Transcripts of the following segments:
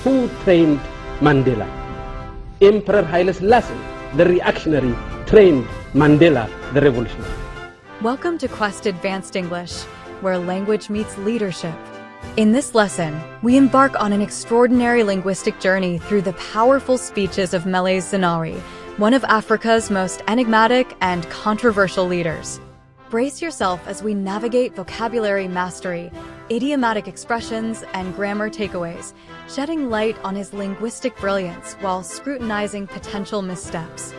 Who trained Mandela? Emperor Haile Selassie, the reactionary, trained Mandela, the revolutionary. Welcome to Quest Advanced English, where language meets leadership. In this lesson, we embark on an extraordinary linguistic journey through the powerful speeches of Meles Zenawi, one of Africa's most enigmatic and controversial leaders. Brace yourself as we navigate vocabulary mastery, idiomatic expressions, and grammar takeaways, shedding light on his linguistic brilliance while scrutinizing potential missteps.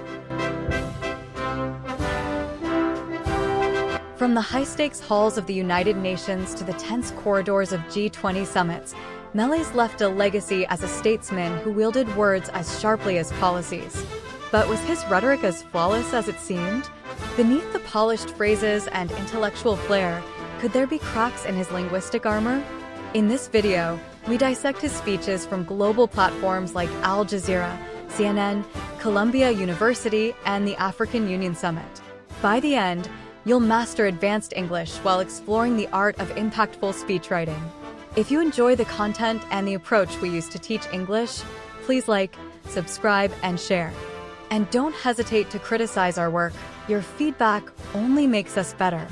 From the high-stakes halls of the United Nations to the tense corridors of G20 Summits, Meles left a legacy as a statesman who wielded words as sharply as policies. But was his rhetoric as flawless as it seemed? Beneath the polished phrases and intellectual flair, could there be cracks in his linguistic armor? In this video, we dissect his speeches from global platforms like Al Jazeera, CNN, Columbia University, and the African Union Summit. By the end, you'll master advanced English while exploring the art of impactful speechwriting. If you enjoy the content and the approach we use to teach English, please like, subscribe, and share. And don't hesitate to criticize our work. Your feedback only makes us better.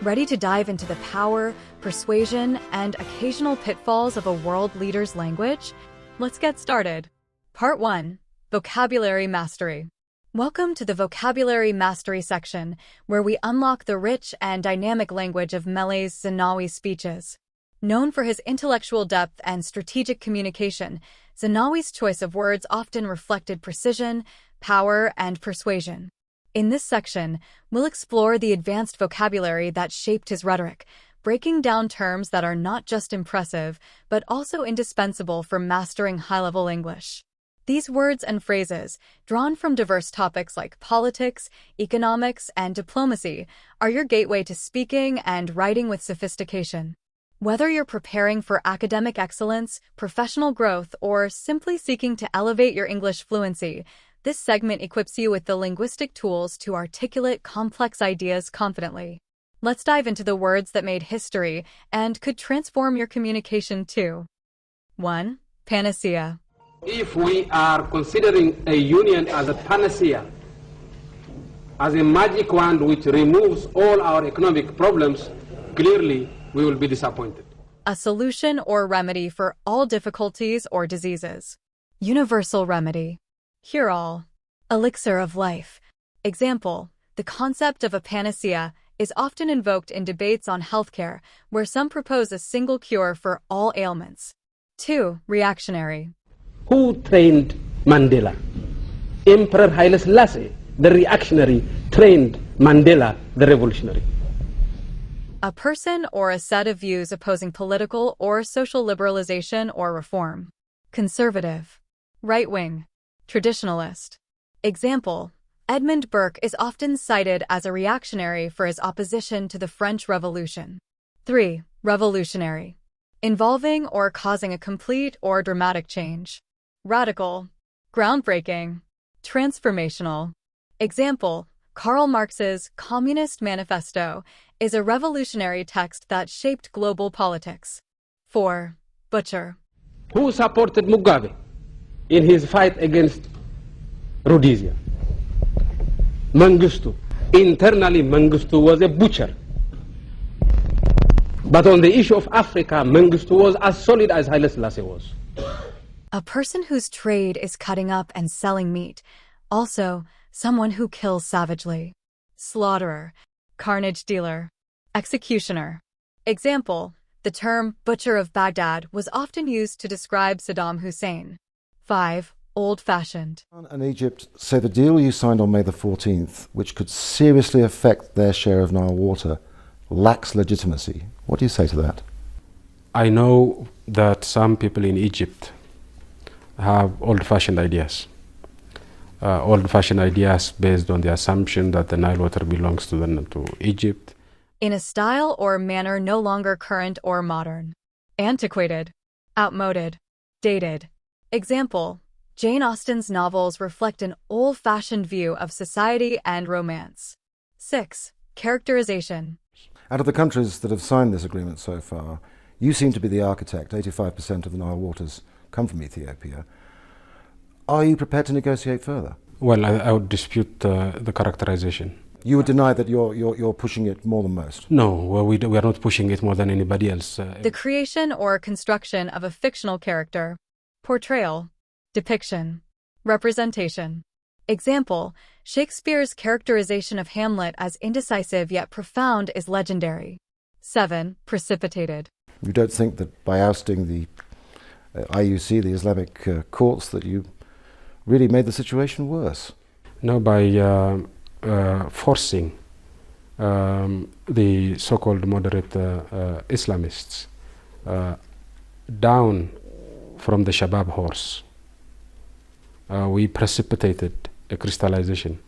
Ready to dive into the power, persuasion, and occasional pitfalls of a world leader's language? Let's get started. Part 1. Vocabulary Mastery. Welcome to the Vocabulary Mastery section, where we unlock the rich and dynamic language of Meles Zenawi's speeches. Known for his intellectual depth and strategic communication, Zenawi's choice of words often reflected precision, power, and persuasion. In this section, we'll explore the advanced vocabulary that shaped his rhetoric, breaking down terms that are not just impressive, but also indispensable for mastering high-level English. These words and phrases, drawn from diverse topics like politics, economics, and diplomacy, are your gateway to speaking and writing with sophistication. Whether you're preparing for academic excellence, professional growth, or simply seeking to elevate your English fluency, this segment equips you with the linguistic tools to articulate complex ideas confidently. Let's dive into the words that made history and could transform your communication too. 1. Panacea. If we are considering a union as a panacea, as a magic wand which removes all our economic problems, clearly we will be disappointed. A solution or remedy for all difficulties or diseases. Universal remedy. Cure-all. Elixir of life. Example, the concept of a panacea is often invoked in debates on healthcare, where some propose a single cure for all ailments. 2. Reactionary. Who trained Mandela? Emperor Haile Selassie, the reactionary, trained Mandela, the revolutionary. A person or a set of views opposing political or social liberalization or reform. Conservative. Right-wing. Traditionalist. Example, Edmund Burke is often cited as a reactionary for his opposition to the French Revolution. 3. Revolutionary. Involving or causing a complete or dramatic change. Radical. Groundbreaking. Transformational. Example, Karl Marx's Communist Manifesto is a revolutionary text that shaped global politics. 4. Butcher. Who supported Mugabe in his fight against Rhodesia? Mengistu. Internally, Mengistu was a butcher. But on the issue of Africa, Mengistu was as solid as Haile Selassie was. A person whose trade is cutting up and selling meat. Also, someone who kills savagely. Slaughterer. Carnage dealer. Executioner. Example, the term butcher of Baghdad was often used to describe Saddam Hussein. 5. Old-fashioned. And Egypt say the deal you signed on May the 14th, which could seriously affect their share of Nile water, lacks legitimacy. What do you say to that? I know that some people in Egypt have old-fashioned ideas. Old-fashioned ideas based on the assumption that the Nile water belongs to Egypt. In a style or manner no longer current or modern. Antiquated. Outmoded. Dated. Example, Jane Austen's novels reflect an old-fashioned view of society and romance. 6. Characterization. Out of the countries that have signed this agreement so far, you seem to be the architect, 85% of the Nile waters come from Ethiopia. Are you prepared to negotiate further? Well, I would dispute the characterization. You would deny that you're pushing it more than most? No, well, we are not pushing it more than anybody else. The creation or construction of a fictional character. Portrayal. Depiction. Representation. Example, Shakespeare's characterization of Hamlet as indecisive yet profound is legendary. 7. Precipitated. You don't think that by ousting the IUC, the Islamic courts, that you really made the situation worse? No, by forcing the so-called moderate Islamists down from the Shabab horse, we precipitated a crystallization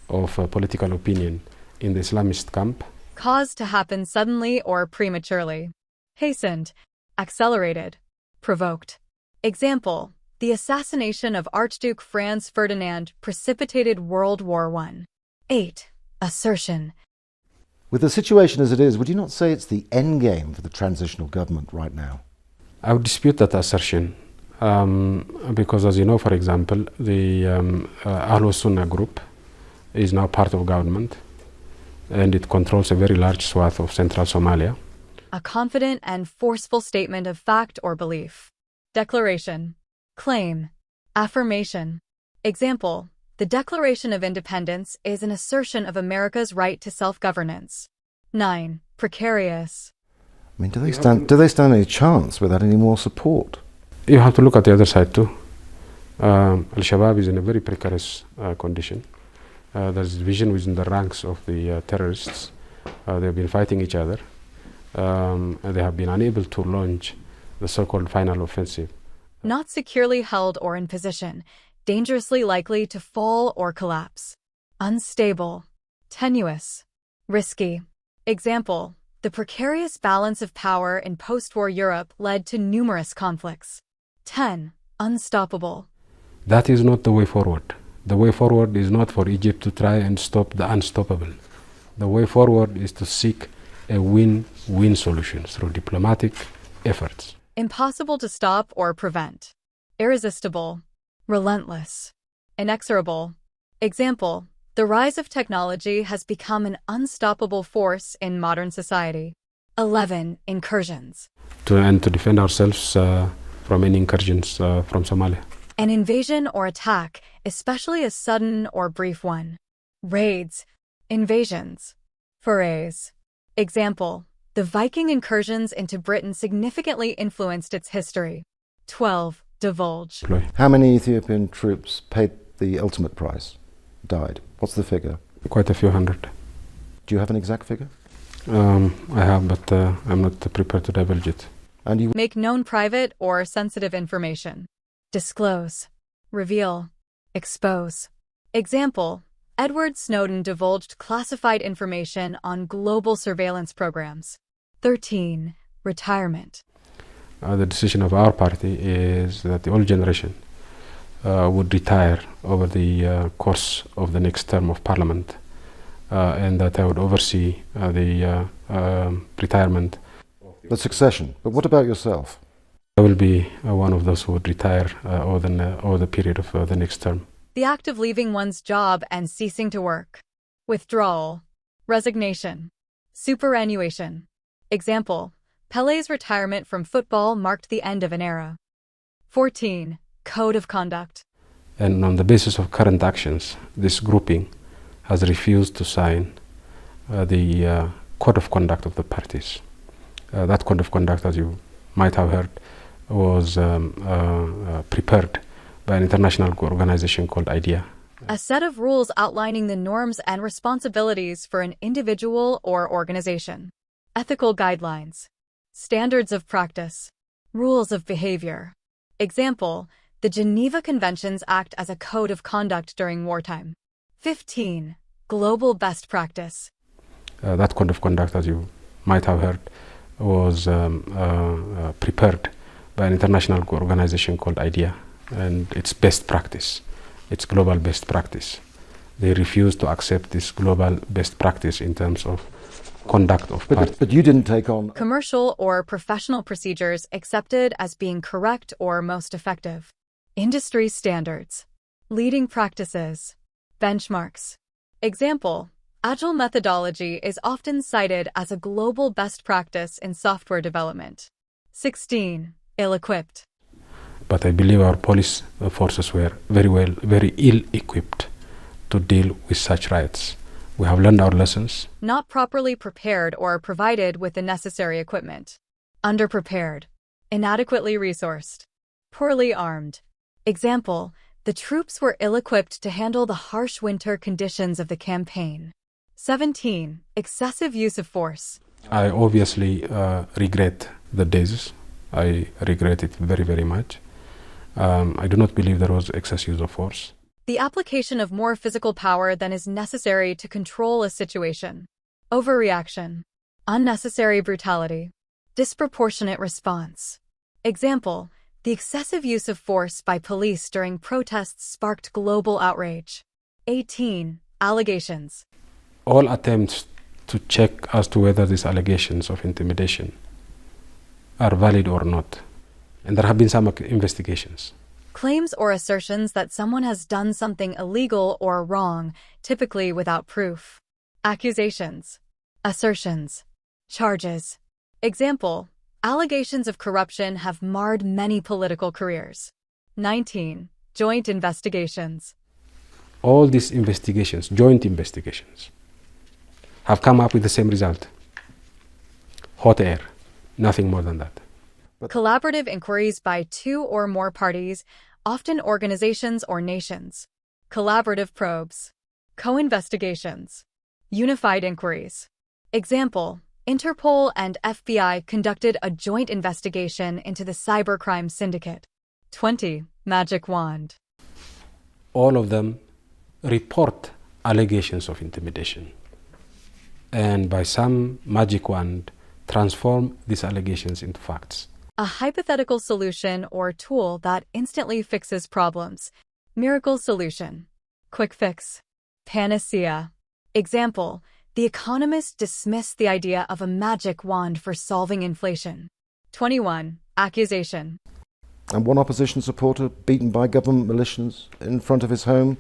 of political opinion in the Islamist camp. Caused to happen suddenly or prematurely. Hastened. Accelerated. Provoked. Example, the assassination of Archduke Franz Ferdinand precipitated World War I. 8. Assertion. With the situation as it is, would you not say it's the end game for the transitional government right now? I would dispute that assertion because, as you know, for example, the Ahlul Sunnah group is now part of government and it controls a very large swath of central Somalia. A confident and forceful statement of fact or belief. Declaration. Claim. Affirmation. Example, the Declaration of Independence is an assertion of America's right to self-governance. 9. Precarious. I mean, do they stand any chance without any more support? You have to look at the other side too. Al-Shabaab is in a very precarious condition. There's division within the ranks of the terrorists. They've been fighting each other. And they have been unable to launch the so-called final offensive. Not securely held or in position, dangerously likely to fall or collapse. Unstable. Tenuous. Risky. Example, the precarious balance of power in post-war Europe led to numerous conflicts. 10. Unstoppable. That is not the way forward. The way forward is not for Egypt to try and stop the unstoppable. The way forward is to seek a win-win solution through diplomatic efforts. Impossible to stop or prevent. Irresistible. Relentless. Inexorable. Example, the rise of technology has become an unstoppable force in modern society. 11. Incursions. To defend ourselves from any incursions from Somalia. An invasion or attack, especially a sudden or brief one. Raids. Invasions. Forays. Example, the Viking incursions into Britain significantly influenced its history. 12. Divulge. How many Ethiopian troops paid the ultimate price, died? What's the figure? Quite a few hundred. Do you have an exact figure? I have, but I'm not prepared to divulge it. And you Make known private or sensitive information. Disclose. Reveal. Expose. Example, Edward Snowden divulged classified information on global surveillance programs. 13. Retirement. The decision of our party is that the old generation would retire over the course of the next term of parliament, and that I would oversee the retirement. the succession. But what about yourself? I will be one of those who would retire over the period of the next term. The act of leaving one's job and ceasing to work. Withdrawal. Resignation. Superannuation. Example, Pele's retirement from football marked the end of an era. 14. Code of conduct. And on the basis of current actions, this grouping has refused to sign the code of conduct of the parties. That code of conduct, as you might have heard, was prepared by an international organization called IDEA. A set of rules outlining the norms and responsibilities for an individual or organization. Ethical guidelines. Standards of practice. Rules of behavior. Example, the Geneva Conventions act as a code of conduct during wartime. 15. Global best practice. That code of conduct, as you might have heard, was prepared by an international organization called IDEA, and it's best practice. It's global best practice. They refuse to accept this global best practice in terms of conduct of party. But you didn't take on... Commercial or professional procedures accepted as being correct or most effective. Industry standards. Leading practices. Benchmarks. Example, Agile methodology is often cited as a global best practice in software development. 16. Ill-equipped. But I believe our police forces were very ill-equipped to deal with such riots. We have learned our lessons. Not properly prepared or provided with the necessary equipment. Underprepared. Inadequately resourced. Poorly armed. Example, the troops were ill-equipped to handle the harsh winter conditions of the campaign. 17. Excessive use of force. I obviously regret the days. I regret it very, very much. I do not believe there was excess use of force. The application of more physical power than is necessary to control a situation. Overreaction. Unnecessary brutality. Disproportionate response. Example, the excessive use of force by police during protests sparked global outrage. 18. Allegations. All attempts to check as to whether these allegations of intimidation are valid or not. And there have been some investigations. Claims or assertions that someone has done something illegal or wrong, typically without proof. Accusations. Assertions. Charges. Example, allegations of corruption have marred many political careers. 19. Joint investigations. All these investigations, joint investigations, have come up with the same result. Hot air, nothing more than that. Collaborative inquiries by two or more parties, often organizations or nations. Collaborative probes. Co-investigations. Unified inquiries. Example, Interpol and FBI conducted a joint investigation into the cybercrime syndicate. 20. Magic wand. All of them report allegations of intimidation, and by some magic wand transform these allegations into facts. A hypothetical solution or tool that instantly fixes problems. Miracle solution. Quick fix. Panacea. Example, the economists dismissed the idea of a magic wand for solving inflation. 21. Accusation. And one opposition supporter beaten by government militias in front of his home,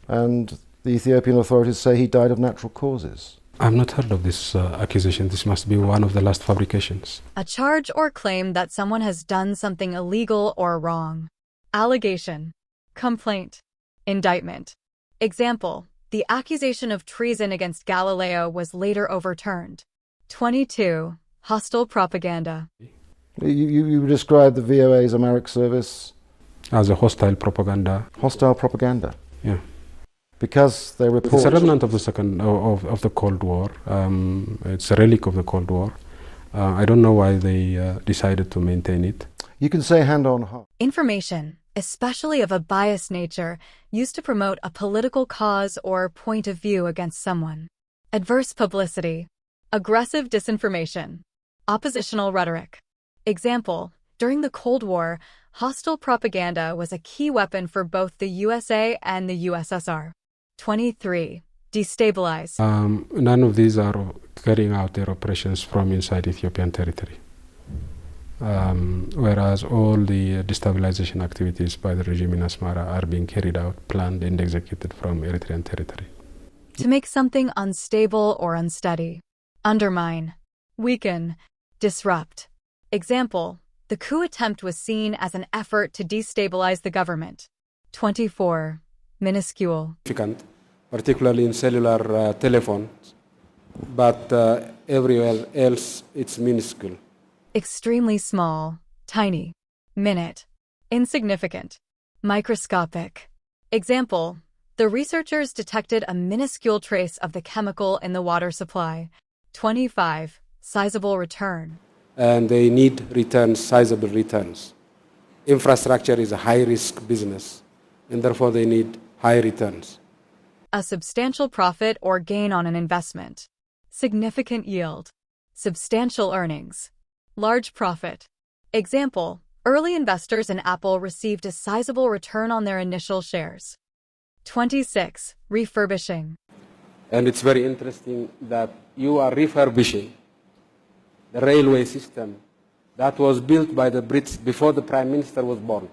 and the Ethiopian authorities say he died of natural causes. I've not heard of this accusation. This must be one of the last fabrications. A charge or claim that someone has done something illegal or wrong. Allegation. Complaint. Indictment. Example, the accusation of treason against Galileo was later overturned. 22. Hostile propaganda. You described the VOA's Amharic service as a hostile propaganda. Hostile propaganda. Yeah. Because they report... It's a remnant of the the Cold War. It's a relic of the Cold War. I don't know why they decided to maintain it. You can say hand on heart. Information, especially of a biased nature, used to promote a political cause or point of view against someone. Adverse publicity. Aggressive disinformation. Oppositional rhetoric. Example, during the Cold War, hostile propaganda was a key weapon for both the USA and the USSR. 23. Destabilize. None of these are carrying out their operations from inside Ethiopian territory. Whereas all the destabilization activities by the regime in Asmara are being carried out, planned and executed from Eritrean territory. To make something unstable or unsteady. Undermine. Weaken. Disrupt. Example, the coup attempt was seen as an effort to destabilize the government. 24. Minuscule. Particularly in cellular telephones, but everywhere else it's minuscule. Extremely small, tiny. Minute. Insignificant. Microscopic. Example, the researchers detected a minuscule trace of the chemical in the water supply. 25. Sizable return. And they need returns, sizable returns. Infrastructure is a high-risk business, and therefore they need high returns. A substantial profit or gain on an investment. Significant yield. Substantial earnings. Large profit. Example, early investors in Apple received a sizable return on their initial shares. 26. Refurbishing. And it's very interesting that you are refurbishing the railway system that was built by the Brits before the Prime Minister was born.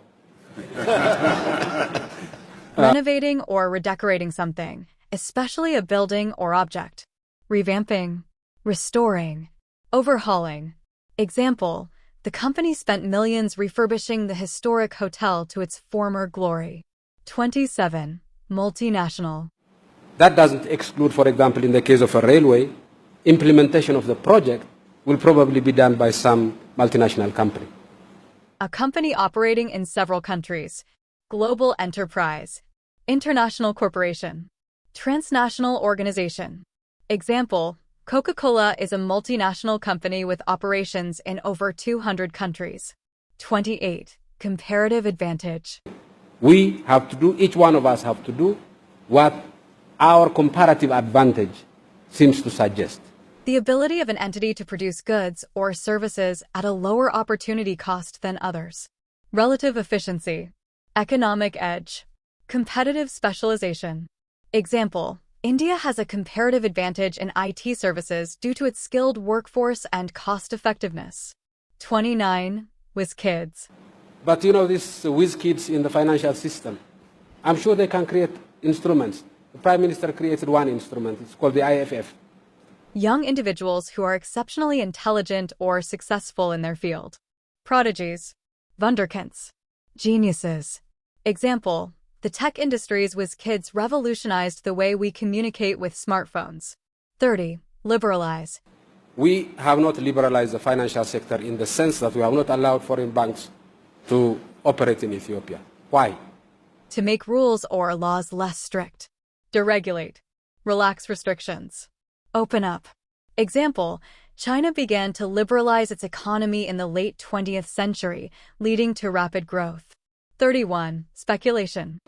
Renovating or redecorating something, especially a building or object. Revamping, restoring, overhauling. Example, the company spent millions refurbishing the historic hotel to its former glory. 27. Multinational. That doesn't exclude, for example, in the case of a railway, implementation of the project will probably be done by some multinational company. A company operating in several countries. Global enterprise. International corporation. Transnational organization. Example, Coca-Cola is a multinational company with operations in over 200 countries. 28. Comparative advantage. We have to do, each one of us have to do what our comparative advantage seems to suggest. The ability of an entity to produce goods or services at a lower opportunity cost than others. Relative efficiency. Economic edge. Competitive specialization. Example, India has a comparative advantage in IT services due to its skilled workforce and cost-effectiveness. 29. WizKids. But you know, these WizKids in the financial system, I'm sure they can create instruments. The Prime Minister created one instrument. It's called the IFF. Young individuals who are exceptionally intelligent or successful in their field. Prodigies. Wunderkinds. Geniuses. Example, the tech industry's WizKids revolutionized the way we communicate with smartphones. 30. Liberalize. We have not liberalized the financial sector in the sense that we have not allowed foreign banks to operate in Ethiopia. Why? To make rules or laws less strict. Deregulate. Relax restrictions. Open up. Example, China began to liberalize its economy in the late 20th century, leading to rapid growth. 31. Speculation.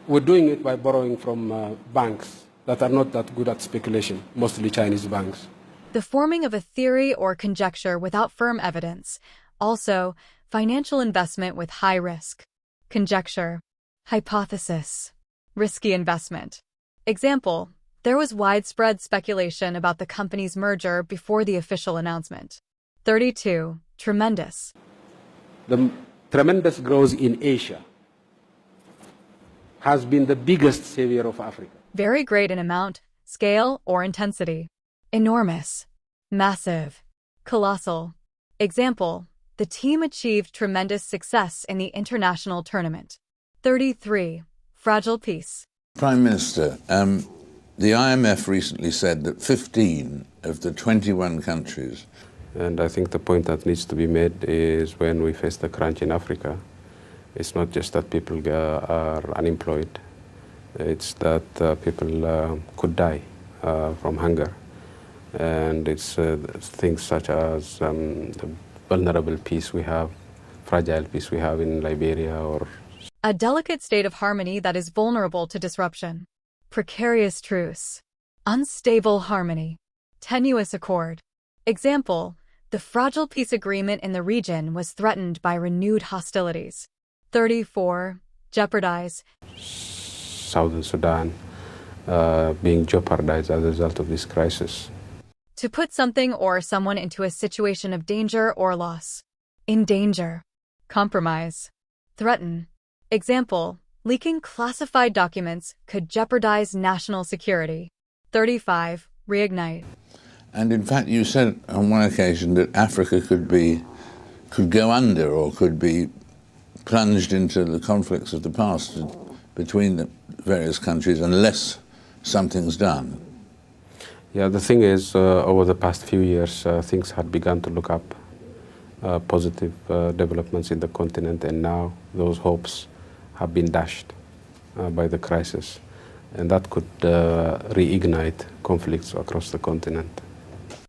We're doing it by borrowing from banks that are not that good at speculation, mostly Chinese banks. The forming of a theory or conjecture without firm evidence. Also, financial investment with high risk. Conjecture. Hypothesis. Risky investment. Example, there was widespread speculation about the company's merger before the official announcement. 32. Tremendous. The tremendous growth in Asia has been the biggest savior of Africa. Very great in amount, scale, or intensity. Enormous. Massive. Colossal. Example, the team achieved tremendous success in the international tournament. 33. Fragile peace. Prime Minister, the IMF recently said that 15 of the 21 countries. And I think the point that needs to be made is when we face the crunch in Africa, it's not just that people are unemployed, it's that people could die from hunger. And it's things such as the vulnerable peace we have, fragile peace we have in Liberia or... A delicate state of harmony that is vulnerable to disruption. Precarious truce. Unstable harmony. Tenuous accord. Example, the fragile peace agreement in the region was threatened by renewed hostilities. 34. Jeopardize. Southern Sudan being jeopardized as a result of this crisis. To put something or someone into a situation of danger or loss. Endanger. Compromise. Threaten. Example, leaking classified documents could jeopardize national security. 35. Reignite. And in fact, you said on one occasion that Africa could go under or could be plunged into the conflicts of the past between the various countries unless something's done. Yeah, the thing is, over the past few years, things had begun to look up, positive developments in the continent, and now those hopes have been dashed by the crisis, and that could reignite conflicts across the continent.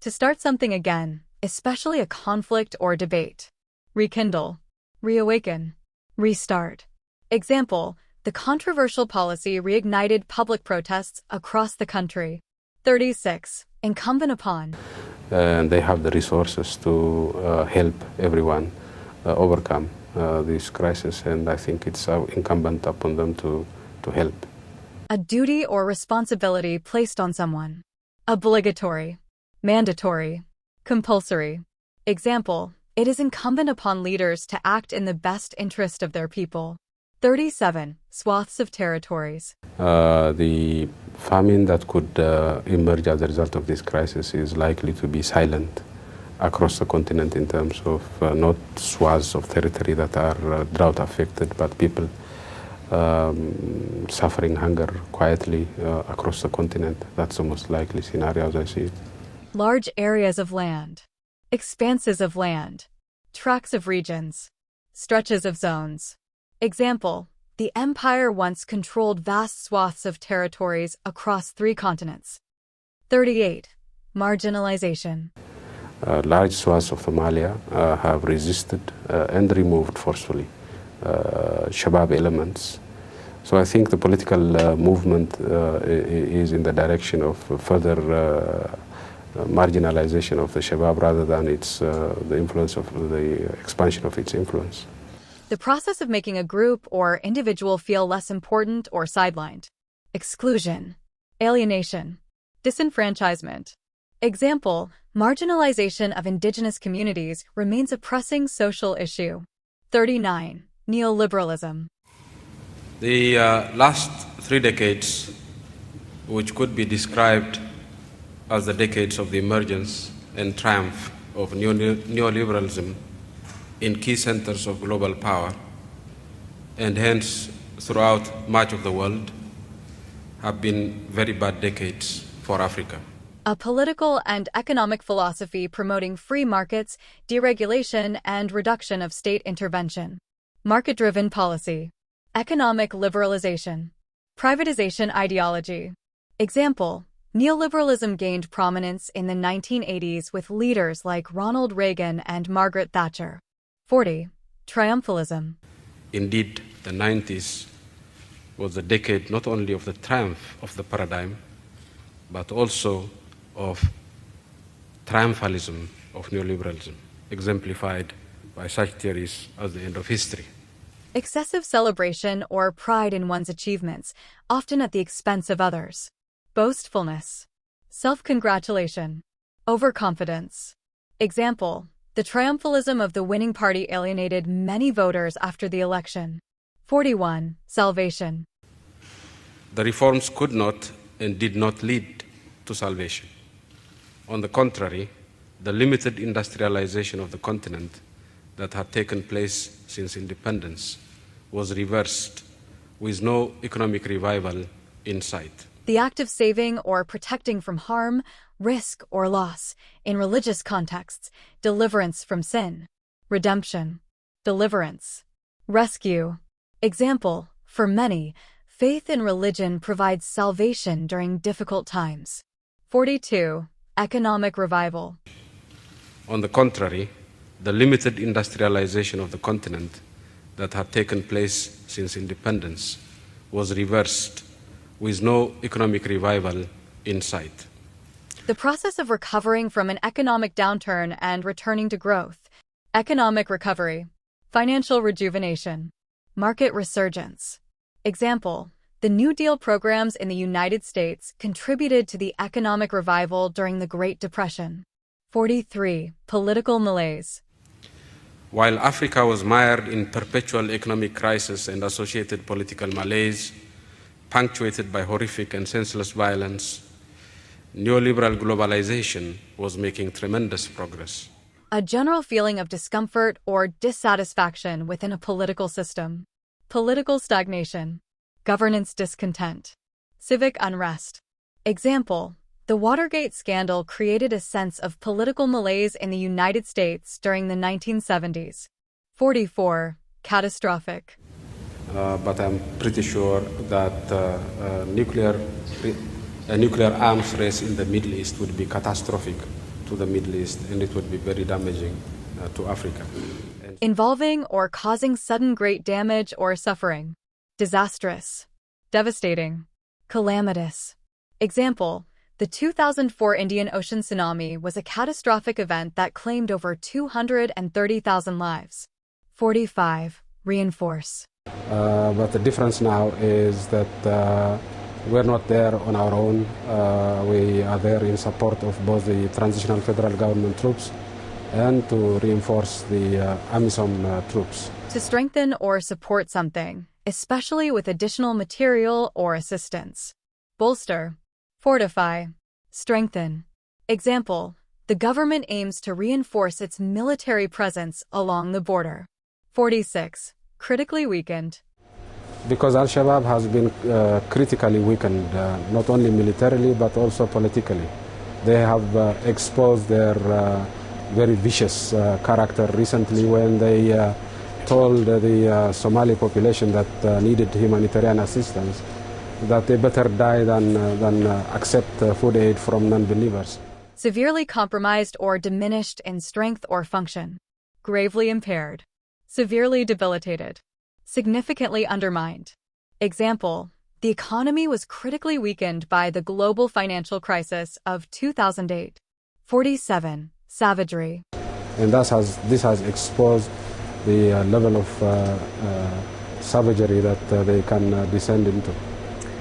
To start something again, especially a conflict or debate. Rekindle. Reawaken. Restart. Example, the controversial policy reignited public protests across the country. 36. Incumbent upon. And they have the resources to help everyone overcome this crisis, and I think it's incumbent upon them to help. A duty or responsibility placed on someone. Obligatory. Mandatory. Compulsory. Example, it is incumbent upon leaders to act in the best interest of their people. 37. Swaths of territories. The famine that could emerge as a result of this crisis is likely to be silent across the continent in terms of not swaths of territory that are drought affected, but people suffering hunger quietly across the continent. That's the most likely scenario as I see it. Large areas of land. Expanses of land. Tracts of regions. Stretches of zones. Example, the empire once controlled vast swaths of territories across 3 continents. 38. Marginalization. Large swaths of Somalia have resisted and removed forcefully Shabab elements. So I think the political movement is in the direction of further marginalization of the Shabab rather than the influence of the expansion of its influence. The process of making a group or individual feel less important or sidelined. Exclusion. Alienation. Disenfranchisement. Example, marginalization of indigenous communities remains a pressing social issue. 39. Neoliberalism. The last 3 decades, which could be described as the decades of the emergence and triumph of neoliberalism in key centers of global power, and hence throughout much of the world, have been very bad decades for Africa. A political and economic philosophy promoting free markets, deregulation, and reduction of state intervention. Market-driven policy. Economic liberalization. Privatization ideology. Example, neoliberalism gained prominence in the 1980s with leaders like Ronald Reagan and Margaret Thatcher. 40. Triumphalism. Indeed, the 90s was the decade not only of the triumph of the paradigm, but also of triumphalism of neoliberalism, exemplified by such theories as the end of history. Excessive celebration or pride in one's achievements, often at the expense of others. Boastfulness. Self-congratulation. Overconfidence. Example, the triumphalism of the winning party alienated many voters after the election. 41. Salvation. The reforms could not and did not lead to salvation. On the contrary, the limited industrialization of the continent that had taken place since independence was reversed with no economic revival in sight. The act of saving or protecting from harm, risk, or loss, in religious contexts, deliverance from sin. Redemption. Deliverance. Rescue. Example, for many, faith in religion provides salvation during difficult times. 42. Economic revival. On the contrary, the limited industrialization of the continent that had taken place since independence was reversed with no economic revival in sight. The process of recovering from an economic downturn and returning to growth. Economic recovery. Financial rejuvenation. Market resurgence. Example, the New Deal programs in the United States contributed to the economic revival during the Great Depression. 43. Political malaise. While Africa was mired in perpetual economic crisis and associated political malaise, punctuated by horrific and senseless violence, neoliberal globalization was making tremendous progress. A general feeling of discomfort or dissatisfaction within a political system. Political stagnation. Governance discontent. Civic unrest. Example, the Watergate scandal created a sense of political malaise in the United States during the 1970s. 44. Catastrophic. But I'm pretty sure that a nuclear arms race in the Middle East would be catastrophic to the Middle East, and it would be very damaging to Africa. Involving or causing sudden great damage or suffering. Disastrous. Devastating. Calamitous. Example, the 2004 Indian Ocean tsunami was a catastrophic event that claimed over 230,000 lives. 45. Reinforce. But the difference now is that We're not there on our own. We are there in support of both the transitional federal government troops and to reinforce the AMISOM troops. To strengthen or support something, especially with additional material or assistance. Bolster, fortify, strengthen. Example, the government aims to reinforce its military presence along the border. 46. Critically weakened. Because Al-Shabaab has been critically weakened, not only militarily but also politically. They have exposed their very vicious character recently when they told the Somali population that needed humanitarian assistance that they better die than accept food aid from non-believers. Severely compromised or diminished in strength or function. Gravely impaired. Severely debilitated. Significantly undermined. Example, the economy was critically weakened by the global financial crisis of 2008. 47. Savagery. And this has exposed the level of savagery that they can descend into.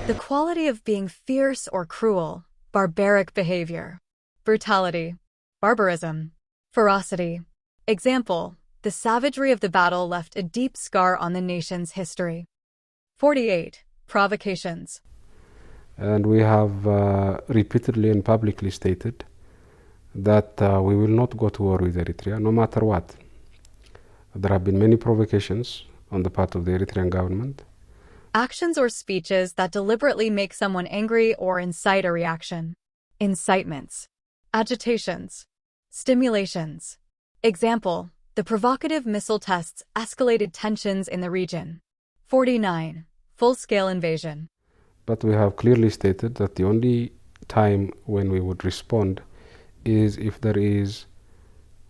The quality of being fierce or cruel, barbaric behavior. Brutality, barbarism, ferocity. Example, the savagery of the battle left a deep scar on the nation's history. 48. Provocations. And we have repeatedly and publicly stated that we will not go to war with Eritrea, no matter what. There have been many provocations on the part of the Eritrean government. Actions or speeches that deliberately make someone angry or incite a reaction. Incitements. Agitations. Stimulations. Example, the provocative missile tests escalated tensions in the region. 49. Full-scale invasion. But we have clearly stated that the only time when we would respond is if there is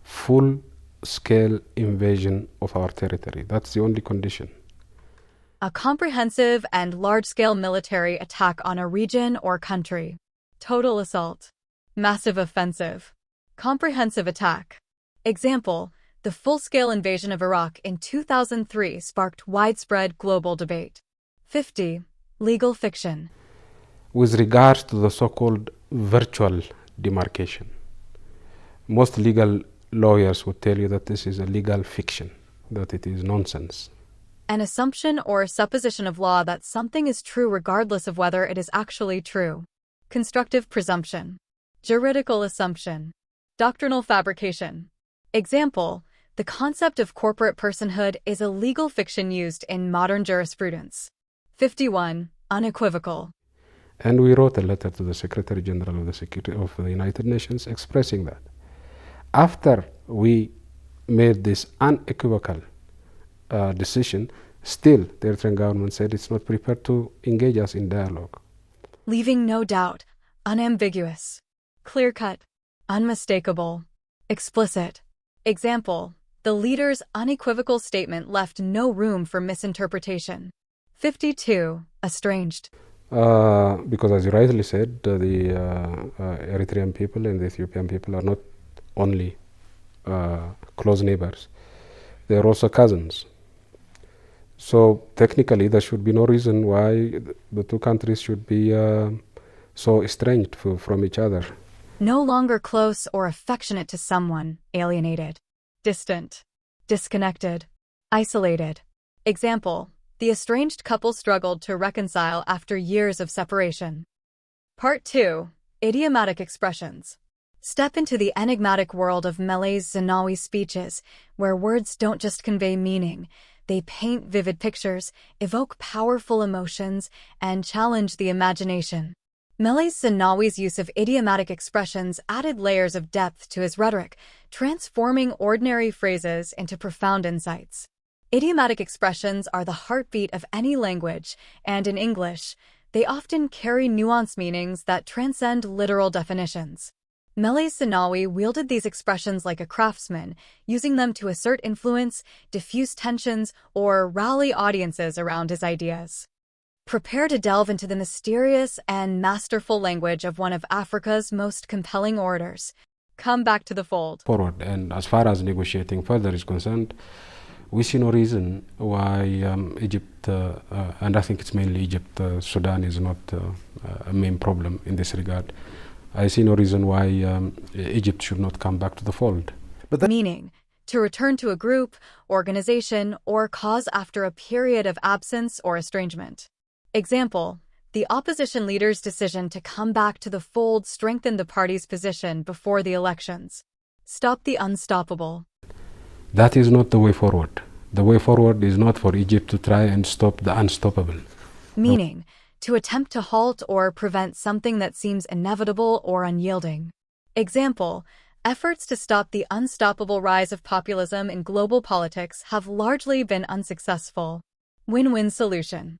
full-scale invasion of our territory. That's the only condition. A comprehensive and large-scale military attack on a region or country. Total assault. Massive offensive. Comprehensive attack. Example, the full-scale invasion of Iraq in 2003 sparked widespread global debate. 50. Legal fiction. With regards to the so-called virtual demarcation, most legal lawyers would tell you that this is a legal fiction, that it is nonsense. An assumption or supposition of law that something is true regardless of whether it is actually true. Constructive presumption. Juridical assumption. Doctrinal fabrication. Example, the concept of corporate personhood is a legal fiction used in modern jurisprudence. 51. Unequivocal. And we wrote a letter to the Secretary General of the United Nations expressing that. After we made this unequivocal decision, still the Eritrean government said it's not prepared to engage us in dialogue. Leaving no doubt, unambiguous, clear-cut, unmistakable, explicit. Example, the leader's unequivocal statement left no room for misinterpretation. 52. Estranged. Because as you rightly said, the Eritrean people and the Ethiopian people are not only close neighbors, they are also cousins. So technically there should be no reason why the two countries should be so estranged from each other. No longer close or affectionate to someone, alienated, distant, disconnected, isolated. Example, the estranged couple struggled to reconcile after years of separation. Part 2. Idiomatic expressions. Step into the enigmatic world of Meles Zenawi speeches, where words don't just convey meaning, they paint vivid pictures, evoke powerful emotions, and challenge the imagination. Meles Zenawi's use of idiomatic expressions added layers of depth to his rhetoric, transforming ordinary phrases into profound insights. Idiomatic expressions are the heartbeat of any language, and in English, they often carry nuanced meanings that transcend literal definitions. Meles Zenawi wielded these expressions like a craftsman, using them to assert influence, diffuse tensions, or rally audiences around his ideas. Prepare to delve into the mysterious and masterful language of one of Africa's most compelling orators. Come back to the fold. Forward, and as far as negotiating further is concerned, We see no reason why Egypt, and I think it's mainly Egypt, Sudan is not a main problem in this regard. I see no reason why Egypt should not come back to the fold. Meaning, to return to a group, organization, or cause after a period of absence or estrangement. Example, the opposition leader's decision to come back to the fold strengthened the party's position before the elections. Stop the unstoppable. That is not the way forward. The way forward is not for Egypt to try and stop the unstoppable. Meaning, to attempt to halt or prevent something that seems inevitable or unyielding. Example, efforts to stop the unstoppable rise of populism in global politics have largely been unsuccessful. Win-win solution.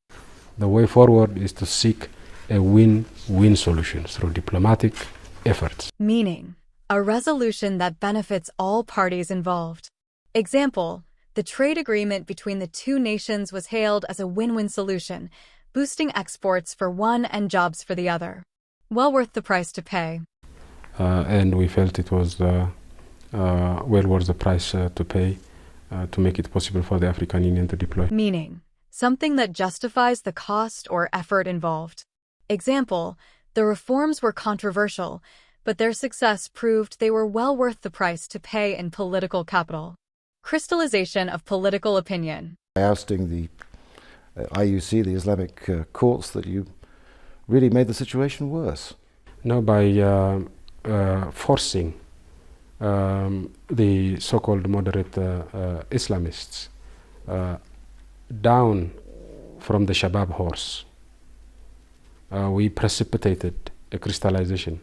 The way forward is to seek a win-win solution through diplomatic efforts. Meaning, a resolution that benefits all parties involved. Example, the trade agreement between the two nations was hailed as a win-win solution, boosting exports for one and jobs for the other. Well worth the price to pay. And we felt it was well worth the price to pay to make it possible for the African Union to deploy. Meaning, something that justifies the cost or effort involved. Example, the reforms were controversial, but their success proved they were well worth the price to pay in political capital. Crystallization of political opinion. By ousting the IUC, the Islamic courts, that you really made the situation worse. No, by forcing the so-called moderate Islamists down from the Shabab horse, we precipitated a crystallization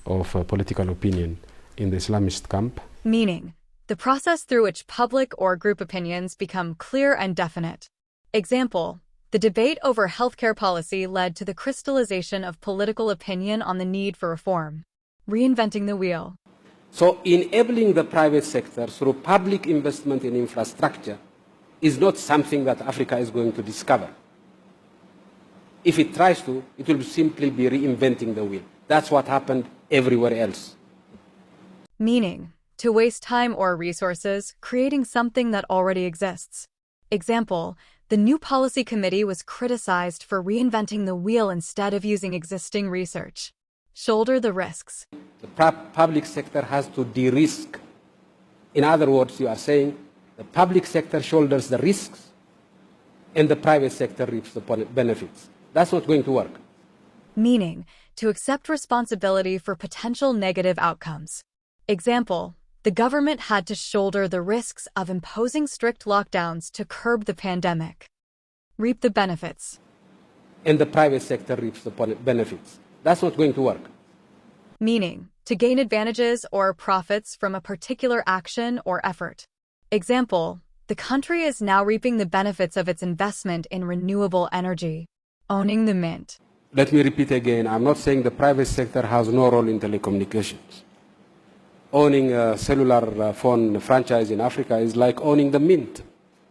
of political opinion in the Islamist camp. Meaning, the process through which public or group opinions become clear and definite. Example, the debate over healthcare policy led to the crystallization of political opinion on the need for reform. Reinventing the wheel. So enabling the private sector through public investment in infrastructure is not something that Africa is going to discover. If it tries to, it will simply be reinventing the wheel. That's what happened everywhere else. Meaning, to waste time or resources creating something that already exists. Example, the new policy committee was criticized for reinventing the wheel instead of using existing research. Shoulder the risks. The public sector has to de-risk. In other words, you are saying the public sector shoulders the risks and the private sector reaps the benefits. That's not going to work. Meaning, to accept responsibility for potential negative outcomes. Example, the government had to shoulder the risks of imposing strict lockdowns to curb the pandemic. Reap the benefits. And the private sector reaps the benefits. That's not going to work. Meaning, to gain advantages or profits from a particular action or effort. Example, the country is now reaping the benefits of its investment in renewable energy. Owning the mint. Let me repeat again, I'm not saying the private sector has no role in telecommunications. Owning a cellular phone franchise in Africa is like owning the mint.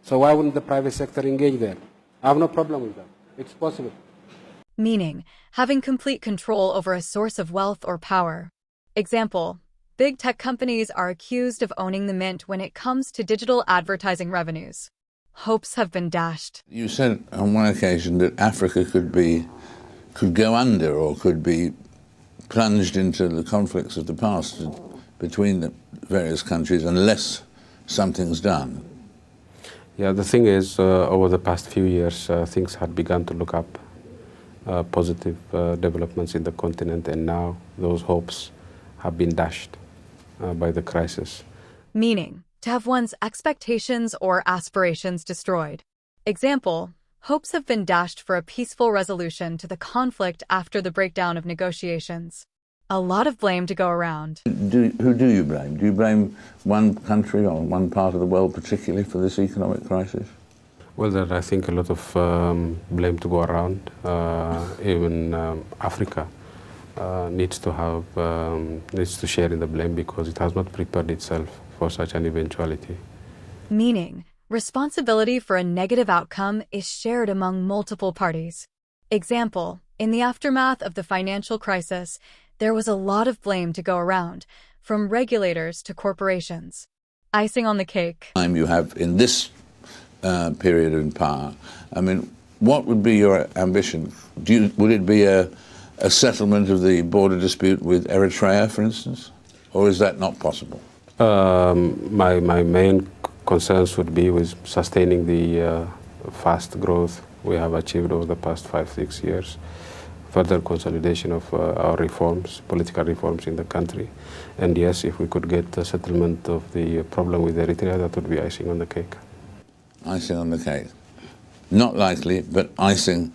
So why wouldn't the private sector engage there? I have no problem with that. It's possible. Meaning, having complete control over a source of wealth or power. Example, big tech companies are accused of owning the mint when it comes to digital advertising revenues. Hopes have been dashed. You said on one occasion that Africa could go under or could be plunged into the conflicts of the past between the various countries unless something's done. Yeah, the thing is, over the past few years, things had begun to look up, positive developments in the continent, and now those hopes have been dashed by the crisis. Meaning, to have one's expectations or aspirations destroyed. Example, hopes have been dashed for a peaceful resolution to the conflict after the breakdown of negotiations. A lot of blame to go around. Who do you blame? Do you blame one country or one part of the world particularly for this economic crisis? Well, there I think a lot of blame to go around. Even Africa needs to share in the blame because it has not prepared itself for such an eventuality. Meaning, responsibility for a negative outcome is shared among multiple parties. Example, in the aftermath of the financial crisis, there was a lot of blame to go around, from regulators to corporations. Icing on the cake. You have, in this period in power. I mean, what would be your ambition? Would it be a settlement of the border dispute with Eritrea, for instance? Or is that not possible? My main concerns would be with sustaining the fast growth we have achieved over the past 5-6 years, further consolidation of our reforms, political reforms in the country. And yes, if we could get a settlement of the problem with Eritrea, that would be icing on the cake. Icing on the cake. Not likely, but icing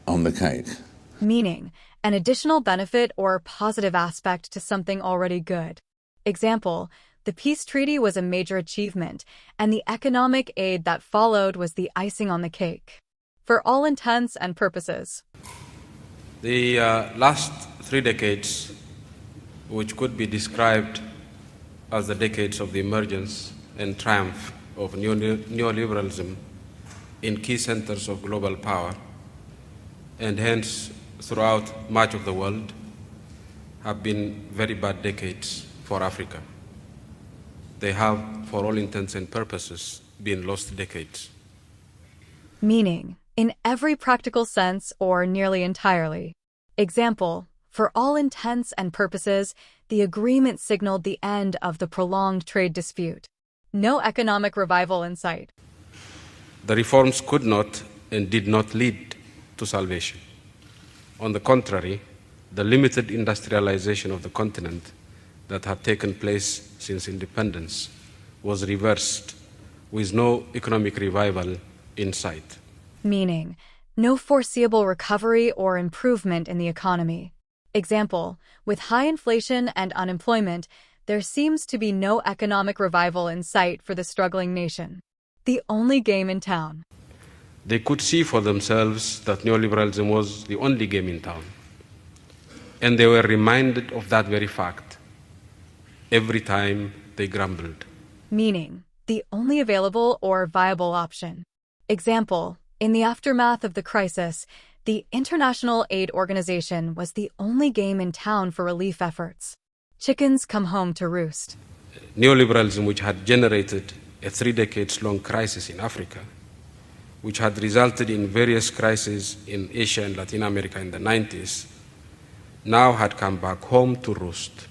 on the cake. Meaning, an additional benefit or positive aspect to something already good. Example, the peace treaty was a major achievement, and the economic aid that followed was the icing on the cake. For all intents and purposes. The last 3 decades, which could be described as the decades of the emergence and triumph of neoliberalism in key centers of global power, and hence throughout much of the world, have been very bad decades for Africa. They have, for all intents and purposes, been lost decades. Meaning, in every practical sense or nearly entirely. Example, for all intents and purposes, the agreement signaled the end of the prolonged trade dispute. No economic revival in sight. The reforms could not and did not lead to salvation. On the contrary, the limited industrialization of the continent that had taken place since independence was reversed with no economic revival in sight. Meaning, no foreseeable recovery or improvement in the economy. Example, with high inflation and unemployment, there seems to be no economic revival in sight for the struggling nation. The only game in town. They could see for themselves that neoliberalism was the only game in town. And they were reminded of that very fact every time they grumbled. Meaning, the only available or viable option. Example, in the aftermath of the crisis, the International Aid Organization was the only game in town for relief efforts. Chickens come home to roost. Neoliberalism, which had generated a 3 decades-long crisis in Africa, which had resulted in various crises in Asia and Latin America in the 90s, now had come back home to roost.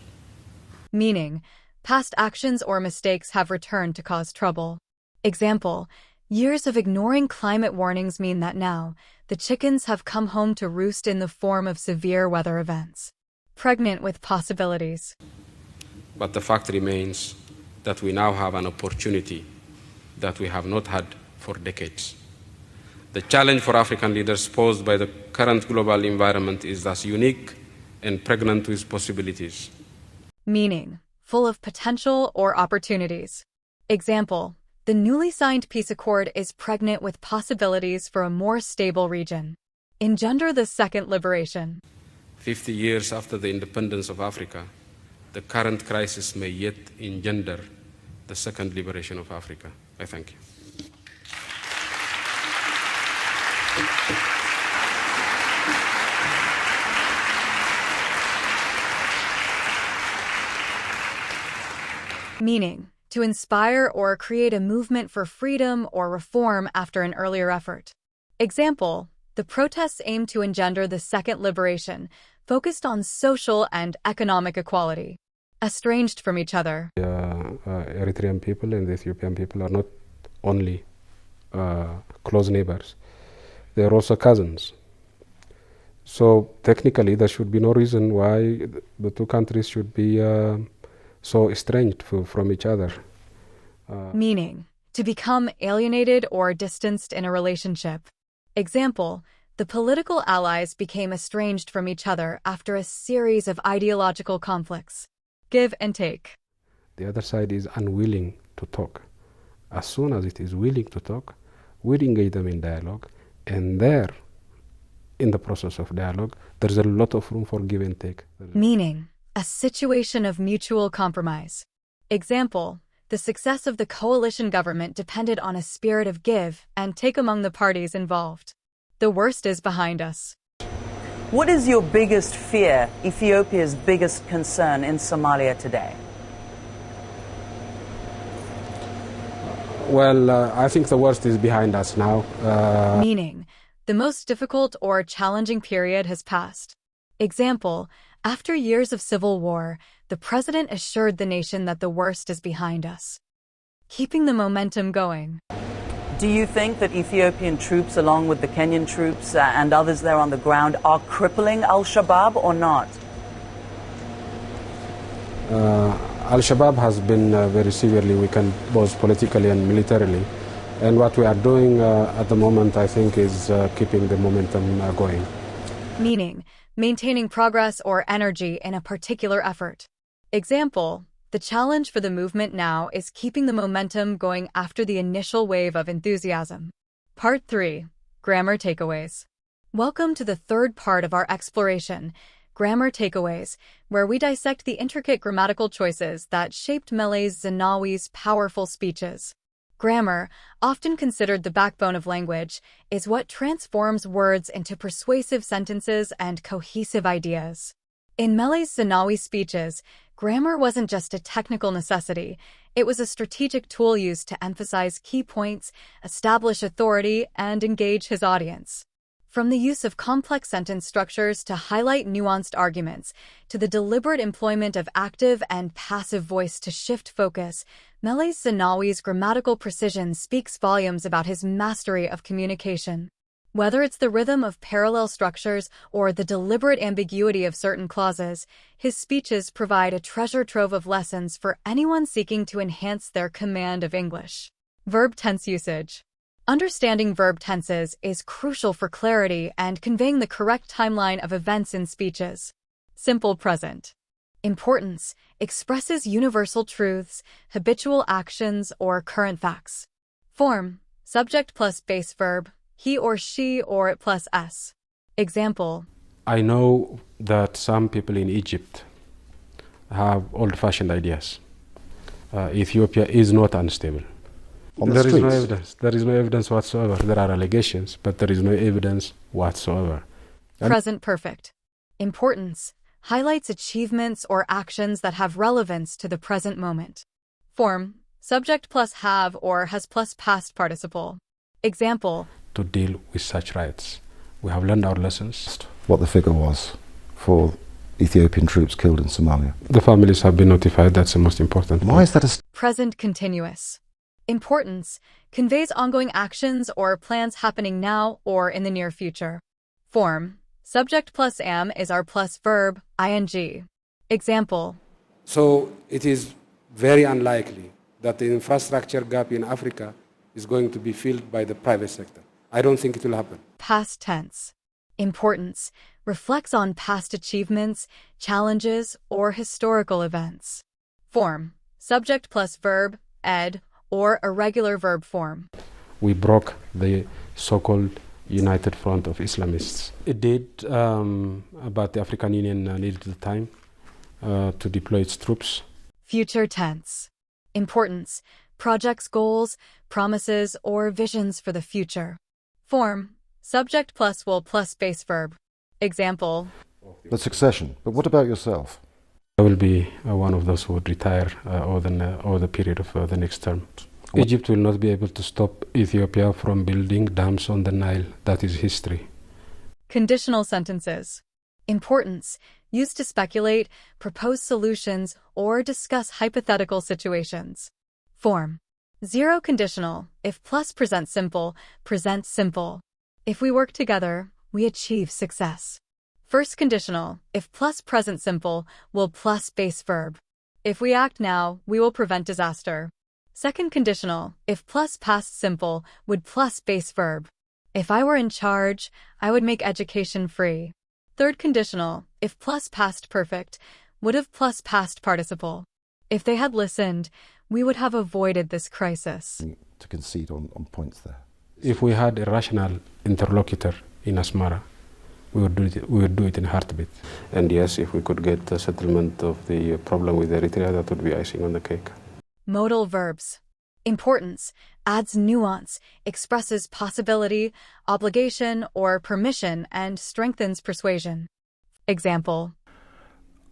Meaning, past actions or mistakes have returned to cause trouble. Example, years of ignoring climate warnings mean that now, the chickens have come home to roost in the form of severe weather events. Pregnant with possibilities. But the fact remains that we now have an opportunity that we have not had for decades. The challenge for African leaders posed by the current global environment is thus unique and pregnant with possibilities. Meaning, full of potential or opportunities. Example, the newly signed peace accord is pregnant with possibilities for a more stable region. Engender the second liberation. 50 years after the independence of Africa, the current crisis may yet engender the second liberation of Africa. I thank you. Meaning, to inspire or create a movement for freedom or reform after an earlier effort. Example, the protests aim to engender the second liberation, focused on social and economic equality. Estranged from each other. Eritrean people and the Ethiopian people are not only close neighbors, they are also cousins. So technically there should be no reason why the two countries should be so estranged from each other. Meaning, to become alienated or distanced in a relationship. Example, the political allies became estranged from each other after a series of ideological conflicts. Give and take. The other side is unwilling to talk. As soon as it is willing to talk, we engage them in dialogue, and there, in the process of dialogue, there's a lot of room for give and take. Meaning, a situation of mutual compromise. Example, the success of the coalition government depended on a spirit of give and take among the parties involved. The worst is behind us. What is your biggest fear, Ethiopia's biggest concern in Somalia today? Well, I think the worst is behind us now. Meaning, the most difficult or challenging period has passed. Example, after years of civil war, the president assured the nation that the worst is behind us, keeping the momentum going. Do you think that Ethiopian troops, along with the Kenyan troops and others there on the ground, are crippling Al-Shabaab or not? Al-Shabaab has been very severely weakened, both politically and militarily. And what we are doing at the moment, I think, is keeping the momentum going. Meaning, maintaining progress or energy in a particular effort. Example, the challenge for the movement now is keeping the momentum going after the initial wave of enthusiasm. Part 3. Grammar Takeaways. Welcome to the third part of our exploration, Grammar Takeaways, where we dissect the intricate grammatical choices that shaped Meles Zenawi's powerful speeches. Grammar, often considered the backbone of language, is what transforms words into persuasive sentences and cohesive ideas. In Meles Zenawi's speeches, grammar wasn't just a technical necessity, it was a strategic tool used to emphasize key points, establish authority, and engage his audience. From the use of complex sentence structures to highlight nuanced arguments, to the deliberate employment of active and passive voice to shift focus, Meles Zenawi's grammatical precision speaks volumes about his mastery of communication. Whether it's the rhythm of parallel structures or the deliberate ambiguity of certain clauses, his speeches provide a treasure trove of lessons for anyone seeking to enhance their command of English. Verb tense usage. Understanding verb tenses is crucial for clarity and conveying the correct timeline of events in speeches. Simple present. Importance expresses universal truths, habitual actions, or current facts. Form, subject plus base verb, he or she or it plus s. Example, I know that some people in Egypt have old-fashioned ideas. Ethiopia is not unstable. There is no evidence. There is no evidence whatsoever. There are allegations, but there is no evidence whatsoever. Present perfect. Importance highlights achievements or actions that have relevance to the present moment. Form, subject plus have or has plus past participle. Example, to deal with such rights. We have learned our lessons. What the figure was for Ethiopian troops killed in Somalia. The families have been notified. That's the most important Why is that a... Present continuous. Importance conveys ongoing actions or plans happening now or in the near future. Form, subject plus am is our plus verb, ing. Example. So it is very unlikely that the infrastructure gap in Africa is going to be filled by the private sector. I don't think it will happen. Past tense. Importance reflects on past achievements, challenges, or historical events. Form, subject plus verb, ed, or irregular verb form. We broke the so-called United Front of Islamists. It did, but the African Union needed the time to deploy its troops. Future tense. Importance, projects goals, promises, or visions for the future. Form, subject plus will plus base verb. Example. The succession. But what about yourself? I will be one of those who would retire over the period of the next term. Egypt will not be able to stop Ethiopia from building dams on the Nile. That is history. Conditional sentences. Importance, used to speculate, propose solutions, or discuss hypothetical situations. Form, zero conditional, if plus present simple, present simple. If we work together, we achieve success. First conditional, if plus present simple, will plus base verb. If we act now, we will prevent disaster. Second conditional, if plus past simple, would plus base verb. If I were in charge, I would make education free. Third conditional, if plus past perfect, would have plus past participle. If they had listened, we would have avoided this crisis. To concede on points there. If we had a rational interlocutor in Asmara, we would do it in a heartbeat. And yes, if we could get a settlement of the problem with Eritrea, that would be icing on the cake. Modal verbs. Importance adds nuance, expresses possibility, obligation, or permission, and strengthens persuasion. Example.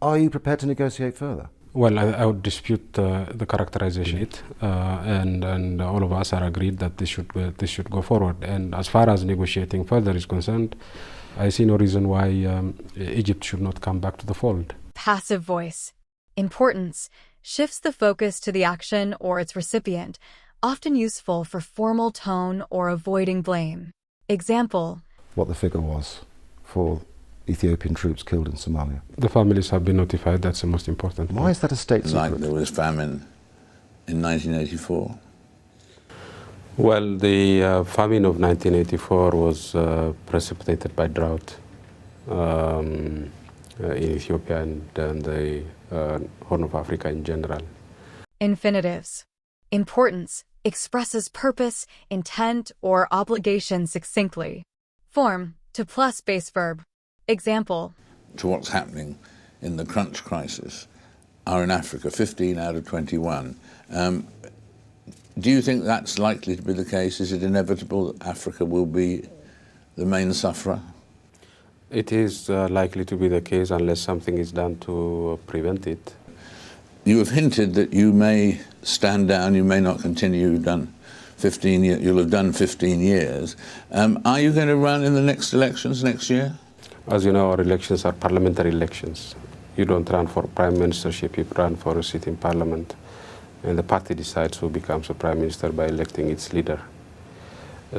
Are you prepared to negotiate further? Well, I would dispute the characterization, and all of us are agreed that this should go forward. And as far as negotiating further is concerned, I see no reason why Egypt should not come back to the fold. Passive voice. Importance shifts the focus to the action or its recipient, often useful for formal tone or avoiding blame. Example. What the figure was for Ethiopian troops killed in Somalia. The families have been notified. That's the most important. Why is that a state secret? Like there was famine in 1984. Well, the famine of 1984 was precipitated by drought in Ethiopia and the Horn of Africa in general. Infinitives. Importance expresses purpose, intent, or obligation succinctly. Form to plus base verb. Example. To what's happening in the crunch crisis are in Africa, 15 out of 21. Do you think that's likely to be the case? Is it inevitable that Africa will be the main sufferer? It is likely to be the case unless something is done to prevent it. You have hinted that you may stand down, you may not continue. You've done 15 years, you'll have done 15 years. Are you going to run in the next elections next year? As you know, our elections are parliamentary elections. You don't run for prime ministership, you run for a seat in parliament. And the party decides who becomes a prime minister by electing its leader.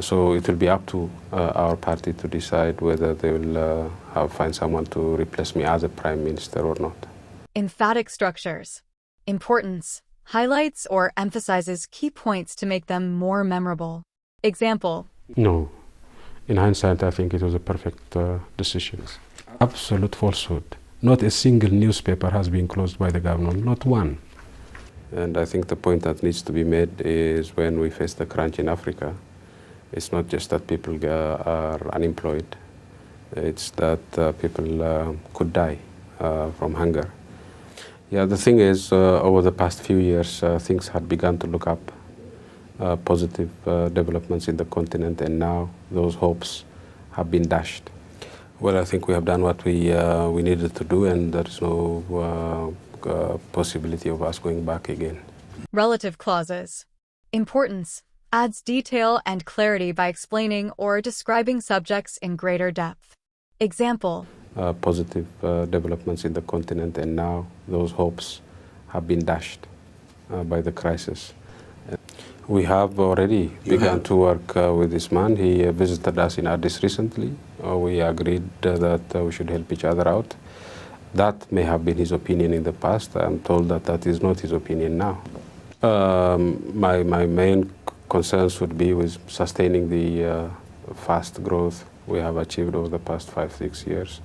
So it will be up to our party to decide whether they will find someone to replace me as a prime minister or not. Emphatic structures. Importance highlights or emphasizes key points to make them more memorable. Example. No. In hindsight, I think it was a perfect decision. Absolute falsehood. Not a single newspaper has been closed by the government, not one. And I think the point that needs to be made is when we face the crunch in Africa, it's not just that people are unemployed, it's that people could die from hunger. Yeah, the thing is, over the past few years, things had begun to look up. Positive developments in the continent, and now those hopes have been dashed. Well, I think we have done what we needed to do, and there is no possibility of us going back again. Relative clauses. Importance adds detail and clarity by explaining or describing subjects in greater depth. Example. Positive developments in the continent, and now those hopes have been dashed by the crisis. We have already begun to work with this man. He visited us in Addis recently. We agreed that we should help each other out. That may have been his opinion in the past. I'm told that that is not his opinion now. My main concerns would be with sustaining the fast growth we have achieved over the past 5-6 years,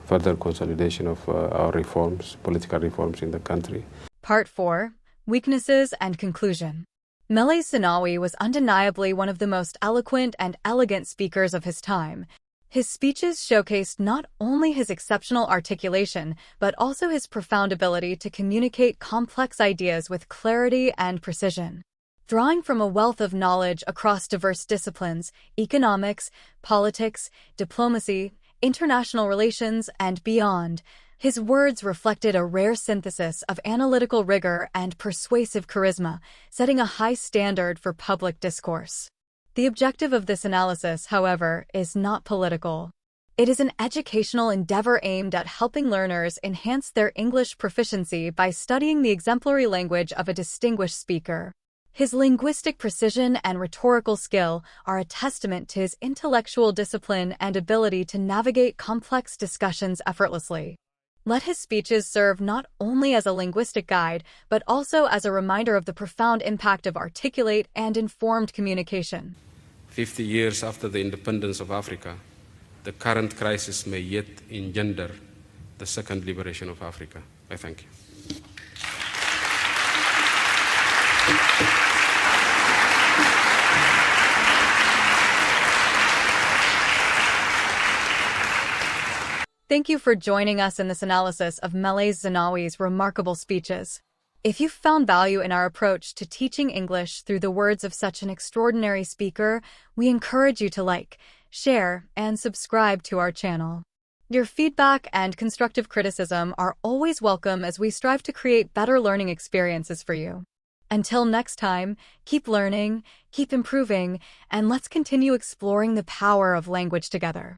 further consolidation of our reforms, political reforms in the country. Part 4. Weaknesses and conclusion. Meles Zenawi was undeniably one of the most eloquent and elegant speakers of his time. His speeches showcased not only his exceptional articulation, but also his profound ability to communicate complex ideas with clarity and precision. Drawing from a wealth of knowledge across diverse disciplines, economics, politics, diplomacy, international relations, and beyond, his words reflected a rare synthesis of analytical rigor and persuasive charisma, setting a high standard for public discourse. The objective of this analysis, however, is not political. It is an educational endeavor aimed at helping learners enhance their English proficiency by studying the exemplary language of a distinguished speaker. His linguistic precision and rhetorical skill are a testament to his intellectual discipline and ability to navigate complex discussions effortlessly. Let his speeches serve not only as a linguistic guide, but also as a reminder of the profound impact of articulate and informed communication. 50 years after the independence of Africa, the current crisis may yet engender the second liberation of Africa. I thank you. Thank you for joining us in this analysis of Meles Zenawi's remarkable speeches. If you found value in our approach to teaching English through the words of such an extraordinary speaker, we encourage you to like, share, and subscribe to our channel. Your feedback and constructive criticism are always welcome as we strive to create better learning experiences for you. Until next time, keep learning, keep improving, and let's continue exploring the power of language together.